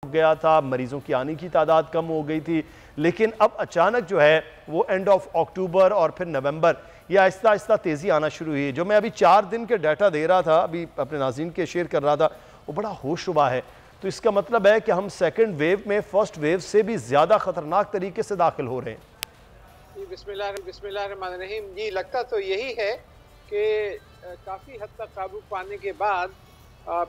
गया था, मरीजों की आने की तादाद कम हो गई थी, लेकिन अब अचानक जो है वो एंड ऑफ अक्टूबर और फिर नवंबर ये आहिस्ता आहिस्ता तेज़ी आना शुरू हुई है। जो मैं अभी 4 दिन के डाटा दे रहा था, अभी अपने नाज़रीन के शेयर कर रहा था, वो बड़ा होशरुबा है। तो इसका मतलब है कि हम सेकेंड वेव में फर्स्ट वेव से भी ज़्यादा ख़तरनाक तरीके से दाखिल हो रहे हैं। बिस्मिल्लाहिर्रहमानिर्रहीम। जी, लगता तो यही है कि काफ़ी हद तक काबू पाने के बाद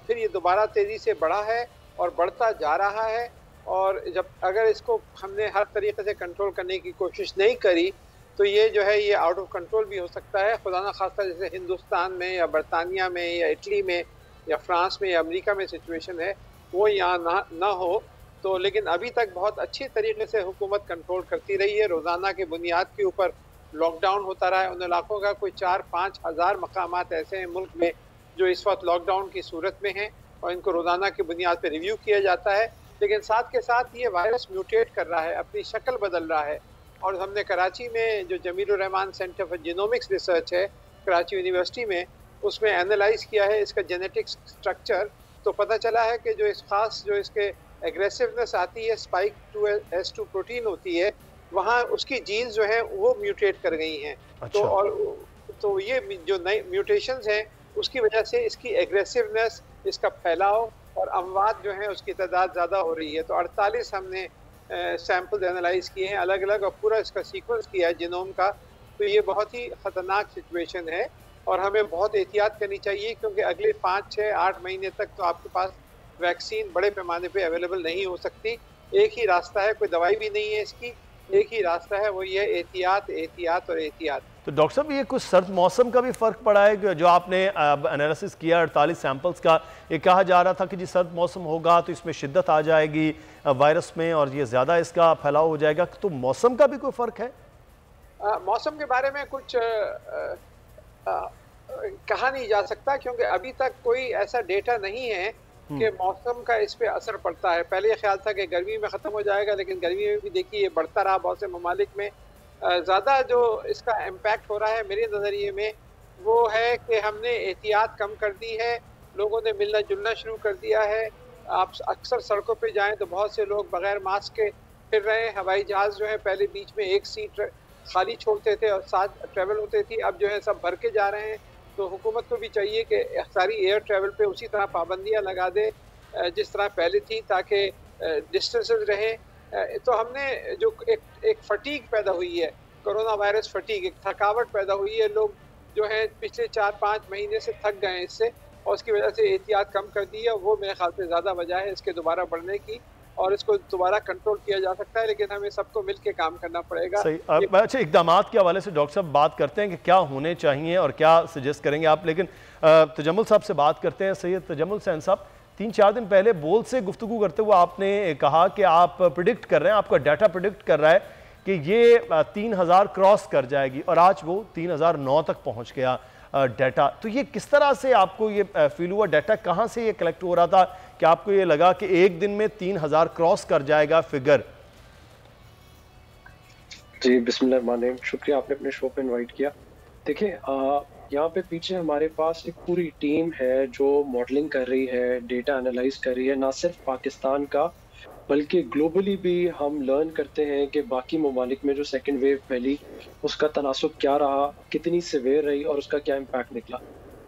फिर ये दोबारा तेज़ी से बढ़ा है और बढ़ता जा रहा है। और जब अगर इसको हमने हर तरीके से कंट्रोल करने की कोशिश नहीं करी तो ये जो है ये आउट ऑफ कंट्रोल भी हो सकता है। खुदा ना खास्ता जैसे हिंदुस्तान में या बरतानिया में या इटली में या फ्रांस में या अमेरिका में सिचुएशन है वो यहाँ ना हो तो, लेकिन अभी तक बहुत अच्छी तरीके से हुकूमत कंट्रोल करती रही है। रोज़ाना के बुनियाद के ऊपर लॉकडाउन होता रहा है। उन इलाकों का कोई 4-5 हज़ार मकामात ऐसे हैं मुल्क में जो इस वक्त लॉकडाउन की सूरत में हैं और इनको रोज़ाना की बुनियाद पर रिव्यू किया जाता है। लेकिन साथ के साथ ये वायरस म्यूटेट कर रहा है, अपनी शक्ल बदल रहा है। और हमने कराची में जो Jamilur Rahman centre for genomics research है कराची यूनिवर्सिटी में, उसमें एनालाइज किया है इसका जेनेटिक स्ट्रक्चर, तो पता चला है कि जो इस खास जो इसके एग्रेसिवनेस आती है, स्पाइक 2S2 प्रोटीन होती है, वहाँ उसकी जीन्स जो है वो म्यूटेट कर गई हैं। अच्छा। तो ये जो नई म्यूटेशंस हैं उसकी वजह से इसकी एग्रेसिवनेस, इसका फैलाव और अमवात जो है उसकी तादाद ज़्यादा हो रही है। तो 48 हमने सैम्पल एनालाइज किए हैं अलग अलग और पूरा इसका सीक्वेंस किया है जिनोम का। तो ये बहुत ही ख़तरनाक सिचुएशन है और हमें बहुत एहतियात करनी चाहिए, क्योंकि अगले 5, 6, 8 महीने तक तो आपके पास वैक्सीन बड़े पैमाने पे अवेलेबल नहीं हो सकती। एक ही रास्ता है, कोई दवाई भी नहीं है इसकी, एक ही रास्ता है, वो ये एहतियात, एहतियात और एहतियात। तो डॉक्टर साहब, ये कुछ सर्द मौसम का भी फ़र्क पड़ा है? जो आपने एनालिसिस किया 48 सैंपल्स का, ये कहा जा रहा था कि जी सर्द मौसम होगा तो इसमें शिद्दत आ जाएगी वायरस में और ये ज़्यादा इसका फैलाव हो जाएगा, तो मौसम का भी कोई फ़र्क है? मौसम के बारे में कुछ कहा नहीं जा सकता, क्योंकि अभी तक कोई ऐसा डेटा नहीं है कि मौसम का इस पे असर पड़ता है। पहले ये ख्याल था कि गर्मी में ख़त्म हो जाएगा, लेकिन गर्मी में भी देखिए ये बढ़ता रहा। बहुत से ममालिक में ज़्यादा जो इसका इम्पैक्ट हो रहा है मेरे नज़रिए में वो है कि हमने एहतियात कम कर दी है, लोगों ने मिलना जुलना शुरू कर दिया है। आप अक्सर सड़कों पे जाएं तो बहुत से लोग बग़ैर मास्क के फिर रहे हैं। हवाई जहाज़ जो है पहले बीच में एक सीट खाली छोड़ते थे और साथ ट्रैवल होते थी, अब जो है सब भर के जा रहे हैं। तो हुकूमत को भी चाहिए कि सारी एयर ट्रैवल पे उसी तरह पाबंदियाँ लगा दे जिस तरह पहले थी, ताकि डिस्टेंसेस रहें। तो हमने जो एक फटीग पैदा हुई है, कोरोना वायरस फटीग, एक थकावट पैदा हुई है। लोग जो है पिछले 4-5 महीने से थक गए हैं इससे, और उसकी वजह से एहतियात कम कर दी है। वो मेरे ख्याल से ज़्यादा वजह है इसके दोबारा बढ़ने की, और इसको दोबारा कंट्रोल किया जा सकता है, लेकिन हमें सबको मिलकर काम करना पड़ेगा। सही। अच्छा, इक़दामात के हवाले से डॉक्टर साहब बात करते हैं कि क्या होने चाहिए और क्या सजेस्ट करेंगे आप, लेकिन तजम्मुल साहब से बात करते हैं। सैयद तजम्मुल हुसैन साहब, 3-4 दिन पहले बोल से गुफ्तगू करते हुए आपने कहा कि आप प्रिडिक्ट कर रहे हैं, आपका डाटा प्रिडिक्ट कर रहा है कि ये 3000 क्रॉस कर जाएगी, और आज वो 3009 तक पहुंच गया डाटा। तो ये किस तरह से आपको ये फील हुआ? डाटा कहाँ से ये कलेक्ट हो रहा था कि आपको ये लगा कि एक दिन में 3000 क्रॉस कर जाएगा फिगर? जी, बिस्मिल्लाह, शुक्रिया आपने अपने शो पे इनवाइट किया। देखिए, यहाँ पे पीछे हमारे पास एक पूरी टीम है जो मॉडलिंग कर रही है, डेटा एनालाइज कर रही है, ना सिर्फ पाकिस्तान का बल्कि ग्लोबली भी हम लर्न करते हैं कि बाकी ममालिक में जो सेकेंड वेव फैली उसका तनासुब क्या रहा, कितनी सिवियर रही और उसका क्या इम्पैक्ट निकला।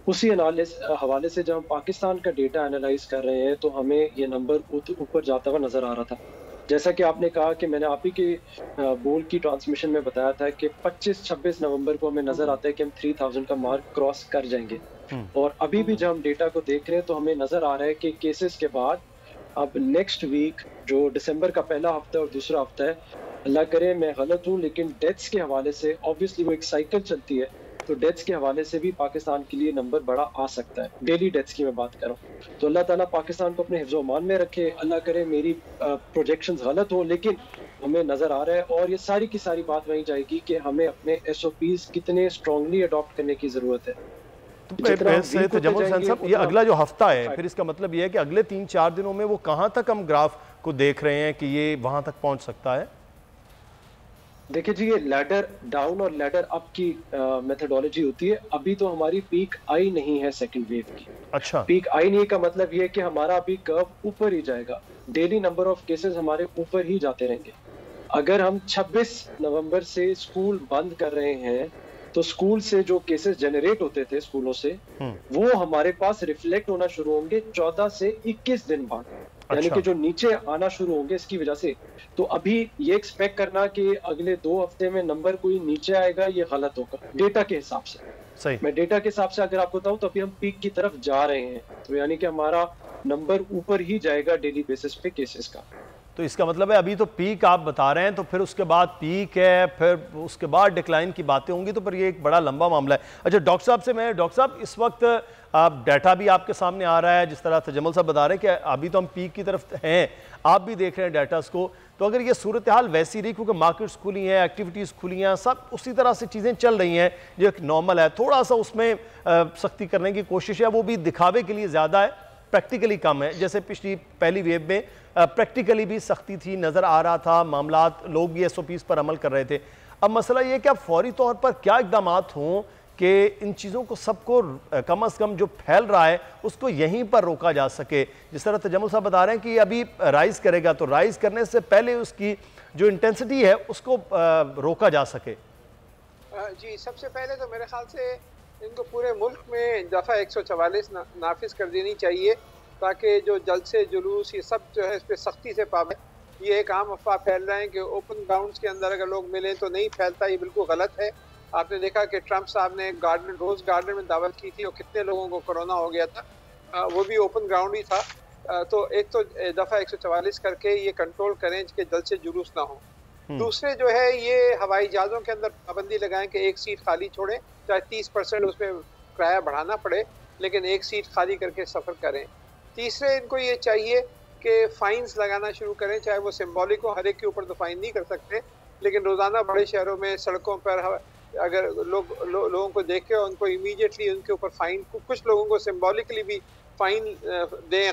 उसी हवाले से जब हम पाकिस्तान का डेटा एनालाइज कर रहे हैं तो हमें ये नंबर ऊपर जाता हुआ नज़र आ रहा था। जैसा कि आपने कहा कि मैंने आप ही के बोल की ट्रांसमिशन में बताया था कि 25-26 नवंबर को हमें नज़र आता है कि हम 3000 का मार्क क्रॉस कर जाएंगे। और अभी भी जब हम डेटा को देख रहे हैं तो हमें नज़र आ रहा है कि केसेस के बाद अब नेक्स्ट वीक जो दिसंबर का पहला हफ्ता और दूसरा हफ्ता है, अल्लाह करे मैं गलत हूँ, लेकिन डेथ्स के हवाले से ऑब्वियसली वो एक साइकिल चलती है, तो डेथ्स के हवाले से भी पाकिस्तान के लिए नंबर बड़ा आ सकता है। डेली डेथ्स की मैं बात कर रहा हूँ। तो अल्लाह ताला पाकिस्तान को अपने हिफ्ज़-ओ-अमान में रखे। अल्लाह करे मेरी प्रोजेक्शंस गलत हो, लेकिन हमें नज़र आ रहा है। और ये सारी की सारी बात वहीं जाएगी कि हमें अपने SOPs कितने स्ट्रांगली अडॉप्ट करने की ज़रूरत है। तजम्मुल हुसैन साहब, ये अगला जो हफ्ता है, फिर इसका मतलब ये है कि अगले 3-4 दिनों में वो कहाँ तक हम ग्राफ को देख रहे हैं कि ये वहाँ तक पहुँच सकता है? देखिए जी, ये लैडर डाउन और लैडर अप की मेथडोलॉजी होती है। अभी तो हमारी पीक आई नहीं है सेकंड वेव की। अच्छा। पीक आई नहीं का मतलब ये है कि हमारा अभी कर्व ऊपर ही जाएगा। डेली नंबर ऑफ केसेस हमारे ऊपर ही जाते रहेंगे। अगर हम 26 नवंबर से स्कूल बंद कर रहे हैं, तो स्कूल से जो केसेस जनरेट होते थे स्कूलों से, वो हमारे पास रिफ्लेक्ट होना शुरू होंगे 14 से 21 दिन बाद। यानी अच्छा। कि जो नीचे आना शुरू होंगे इसकी वजह से। तो अभी ये एक्सपेक्ट करना कि अगले 2 हफ्ते में नंबर कोई नीचे आएगा, ये गलत होगा डेटा के हिसाब से। सही। मैं डेटा के हिसाब से अगर आपको बताऊं तो अभी हम पीक की तरफ जा रहे हैं, तो यानी कि हमारा नंबर ऊपर ही जाएगा डेली बेसिस पे केसेस का। तो इसका मतलब है अभी तो पीक आप बता रहे हैं, तो फिर उसके बाद पीक है, फिर उसके बाद डिक्लाइन की बातें होंगी, तो फिर ये एक बड़ा लंबा मामला है। अच्छा डॉक्टर साहब से मैं, डॉक्टर साहब इस वक्त आप डाटा भी आपके सामने आ रहा है, जिस तरह तजम्मुल साहब बता रहे हैं कि अभी तो हम पीक की तरफ हैं, आप भी देख रहे हैं डाटास को, तो अगर ये सूरत हाल वैसी रही, क्योंकि मार्केट्स खुली हैं, एक्टिविटीज़ खुली हैं, सब उसी तरह से चीज़ें चल रही हैं जो एक नॉर्मल है, थोड़ा सा उसमें सख्ती करने की कोशिश है, वो भी दिखावे के लिए ज़्यादा है, प्रैक्टिकली कम है। जैसे पिछली पहली वेव में प्रैक्टिकली भी सख्ती थी, नज़र आ रहा था, मामलात, लोग भी SOPs पर अमल कर रहे थे। अब मसला ये कि अब फौरी तौर पर क्या इकदाम हों कि इन चीज़ों को सबको कम अज़ कम जो फैल रहा है उसको यहीं पर रोका जा सके। जिस तरह तजम्मुल साहब बता रहे हैं कि अभी राइज़ करेगा, तो राइज़ करने से पहले उसकी जो इंटेंसिटी है उसको रोका जा सके। जी, सबसे पहले तो मेरे ख्याल से इनको पूरे मुल्क में दफ़ा 144 नाफिज कर देनी चाहिए, ताकि जो जलसे जुलूस ये सब जो है इस पर सख्ती से पाबंद। ये एक आम अफवाह फैल रहे हैं कि ओपन ग्राउंड्स के अंदर अगर लोग मिलें तो नहीं फैलता, ये बिल्कुल गलत है। आपने देखा कि ट्रंप साहब ने गार्डन, रोज़ गार्डन में दावत की थी और कितने लोगों को कोरोना हो गया था, वो भी ओपन ग्राउंड ही था। तो एक तो दफ़ा 144 करके ये कंट्रोल करें कि जलसे जुलूस ना हो। दूसरे जो है ये हवाई जहाज़ों के अंदर पाबंदी लगाएं कि एक सीट खाली छोड़ें, चाहे 30% उसमें किराया बढ़ाना पड़े, लेकिन एक सीट खाली करके सफ़र करें। तीसरे इनको ये चाहिए कि फ़ाइन्स लगाना शुरू करें, चाहे वो सिंबॉलिक हो, हर एक के ऊपर तो फ़ाइन नहीं कर सकते, लेकिन रोज़ाना बड़े शहरों में सड़कों पर अगर लोगों को देखें उनको इमीडिएटली उनके ऊपर फ़ाइन, कुछ लोगों को सिंबॉलिकली भी फ़ाइन दें,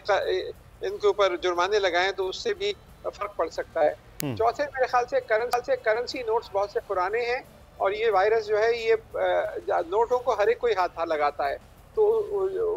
इनके ऊपर जुर्माने लगाएं, तो उससे भी फ़र्क पड़ सकता है। चौथे मेरे ख्याल से करेंसी नोट्स बहुत से पुराने हैं और ये वायरस जो है ये नोटों को हर एक कोई हाथ लगाता है, तो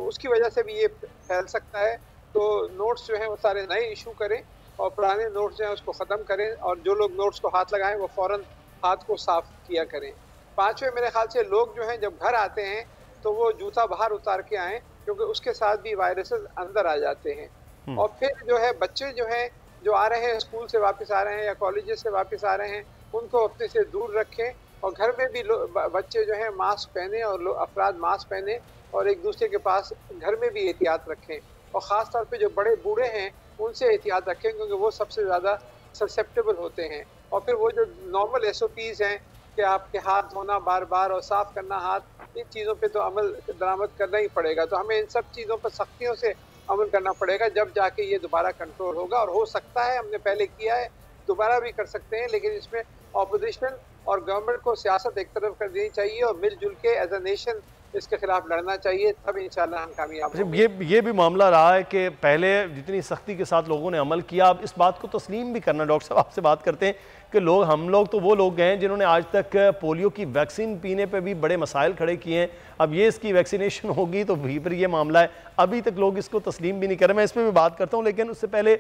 उसकी वजह से भी ये फैल सकता है। तो नोट्स जो हैं वो सारे नए इशू करें और पुराने नोट्स जो हैं उसको ख़त्म करें, और जो लोग नोट्स को हाथ लगाएं वो फ़ौरन हाथ को साफ किया करें। पांचवें मेरे ख्याल से लोग जो हैं जब घर आते हैं तो वो जूता बाहर उतार के आएँ, क्योंकि उसके साथ भी वायरसेस अंदर आ जाते हैं। और फिर जो है बच्चे जो हैं जो आ रहे हैं, स्कूल से वापस आ रहे हैं या कॉलेजेस से वापस आ रहे हैं, उनको अपने से दूर रखें, और घर में भी बच्चे जो हैं मास्क पहने और अफराद मास्क पहने और एक दूसरे के पास घर में भी एहतियात रखें, और ख़ास तौर पे जो बड़े बूढ़े हैं उनसे एहतियात रखें, क्योंकि वो सबसे ज़्यादा ससेप्टेबल होते हैं। और फिर वो जो नॉर्मल SOPs हैं कि आपके हाथ धोना बार बार और साफ़ करना हाथ, इन चीज़ों पे तो अमल दरामद करना ही पड़ेगा। तो हमें इन सब चीज़ों पर सख्तियों से अमल करना पड़ेगा, जब जाके ये दोबारा कंट्रोल होगा। और हो सकता है, हमने पहले किया है, दोबारा भी कर सकते हैं, लेकिन इसमें ऑपोजिशन और गवर्नमेंट को सियासत एक तरफ कर देनी चाहिए और मिलजुल के एज अ नेशन इसके खिलाफ लड़ना चाहिए, तब इंशाल्लाह हम कामयाब होंगे। ये भी मामला रहा है कि पहले जितनी सख्ती के साथ लोगों ने अमल किया, अब इस बात को तस्लीम भी करना। डॉक्टर साहब आपसे बात करते हैं कि हम लोग तो वो लोग हैं जिन्होंने आज तक पोलियो की वैक्सीन पीने पे भी बड़े मसाइल खड़े किए हैं, अब ये इसकी वैक्सीनेशन होगी तो फिर ये मामला है, अभी तक लोग इसको तस्लीम भी नहीं कर रहे। मैं इस पर भी बात करता हूँ, लेकिन उससे पहले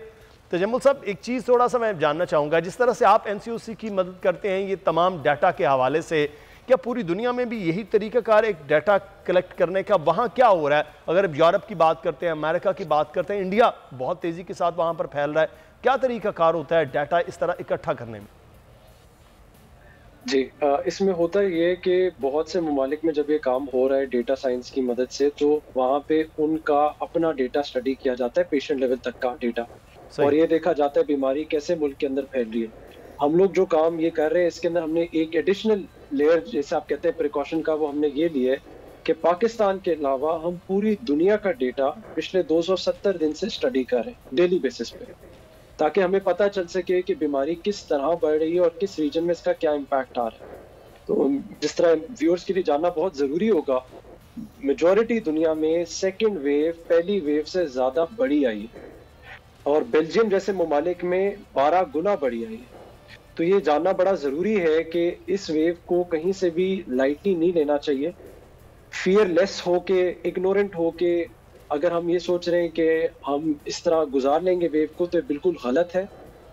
तजम्मुल साहब एक चीज़ थोड़ा सा मैं जानना चाहूँगा, जिस तरह से आप NCOC की मदद करते हैं ये तमाम डाटा के हवाले से, क्या पूरी दुनिया में भी यही तरीक़ाकार एक डाटा कलेक्ट करने का? वहाँ क्या हो रहा है? अगर यूरोप की बात करते हैं, अमेरिका की बात करते हैं, इंडिया बहुत तेज़ी के साथ वहाँ पर फैल रहा है, क्या तरीक़ाकार होता है डाटा इस तरह इकट्ठा करने में? जी, इसमें होता ये कि बहुत से ममालिक में जब ये काम हो रहा है डेटा साइंस की मदद से, तो वहाँ पे उनका अपना डेटा स्टडी किया जाता है, पेशेंट लेवल तक का डेटा, और ये देखा जाता है बीमारी कैसे मुल्क के अंदर फैल रही है। हम लोग जो काम ये कर रहे हैं इसके अंदर हमने एक एडिशनल लेयर, जैसे आप कहते हैं प्रिकॉशन का, वो हमने ये लिया है कि पाकिस्तान के अलावा हम पूरी दुनिया का डेटा पिछले 270 दिन से स्टडी कर रहे हैं डेली बेसिस पे, ताकि हमें पता चल सके कि बीमारी किस तरह बढ़ रही है और किस रीजन में इसका क्या इम्पैक्ट आ रहा है। तो जिस तरह व्यूअर्स के लिए जानना बहुत ज़रूरी होगा, मेजॉरिटी दुनिया में सेकेंड वेव पहली वेव से ज़्यादा बड़ी आई है, और बेल्जियम जैसे ममालिक में 12 गुना बड़ी आई है। तो ये जानना बड़ा ज़रूरी है कि इस वेव को कहीं से भी लाइटली नहीं लेना चाहिए। फियरलेस होके, इग्नोरेंट होके अगर हम ये सोच रहे हैं कि हम इस तरह गुजार लेंगे वेव को, तो बिल्कुल गलत है।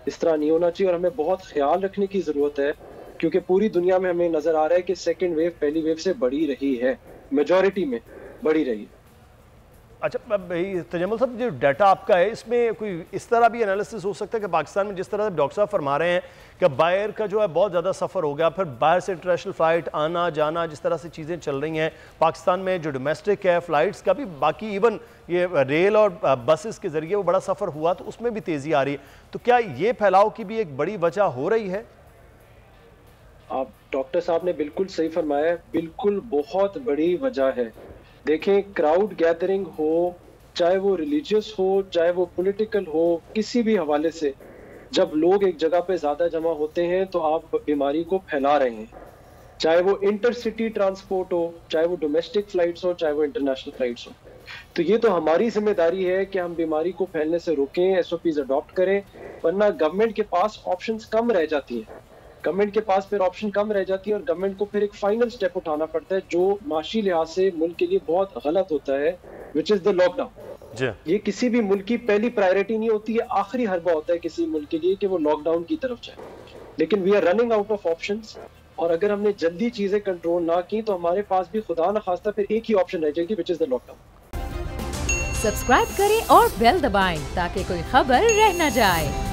इस तरह नहीं होना चाहिए और हमें बहुत ख्याल रखने की ज़रूरत है, क्योंकि पूरी दुनिया में हमें नज़र आ रहा है कि सेकेंड वेव पहली वेव से बढ़ी रही है, मेजॉरिटी में बढ़ी रही है। अच्छा भाई तजम्मुल साहब, जो डाटा आपका है इसमें कोई इस तरह भी एनालिसिस हो सकता है कि पाकिस्तान में जिस तरह से डॉक्टर साहब फरमा रहे हैं कि बाहर का जो है बहुत ज़्यादा सफ़र हो गया, फिर बाहर से इंटरनेशनल फ़्लाइट आना जाना, जिस तरह से चीज़ें चल रही हैं पाकिस्तान में, जो डोमेस्टिक है फ़्लाइट्स का भी, बाकी इवन ये रेल और बसेस के ज़रिए वो बड़ा सफ़र हुआ तो उसमें भी तेज़ी आ रही है, तो क्या ये फैलाव की भी एक बड़ी वजह हो रही है? आप डॉक्टर साहब ने बिल्कुल सही फरमाया, बिल्कुल बहुत बड़ी वजह है। देखें, क्राउड गैदरिंग हो, चाहे वो रिलीजियस हो, चाहे वो पॉलिटिकल हो, किसी भी हवाले से जब लोग एक जगह पे ज्यादा जमा होते हैं तो आप बीमारी को फैला रहे हैं। चाहे वो इंटरसिटी ट्रांसपोर्ट हो, चाहे वो डोमेस्टिक फ्लाइट्स हो, चाहे वो इंटरनेशनल फ्लाइट्स हो। तो ये तो हमारी जिम्मेदारी है कि हम बीमारी को फैलने से रोकें, SOPs अडॉप्ट करें, वरना गवर्नमेंट के पास ऑप्शंस कम रह जाती हैं। गवर्नमेंट के पास फिर ऑप्शन कम रह जाती है और गवर्नमेंट को फिर एक फाइनल स्टेप उठाना पड़ता है जो माशी लिहाज से मुल्क के लिए बहुत गलत होता है, विच इज द लॉकडाउन। ये किसी भी मुल्क की पहली प्रायोरिटी नहीं होती है, आखिरी हरबा होता है किसी मुल्क के लिए कि वो लॉकडाउन की तरफ जाए। लेकिन we are running out of options, और अगर हमने जल्दी चीजें कंट्रोल ना की तो हमारे पास भी खुदा न खास्ता फिर एक ही ऑप्शन रह जाएगी, which is the lockdown. Subscribe करें और बेल दबाएं ताकि कोई खबर रह न जाए।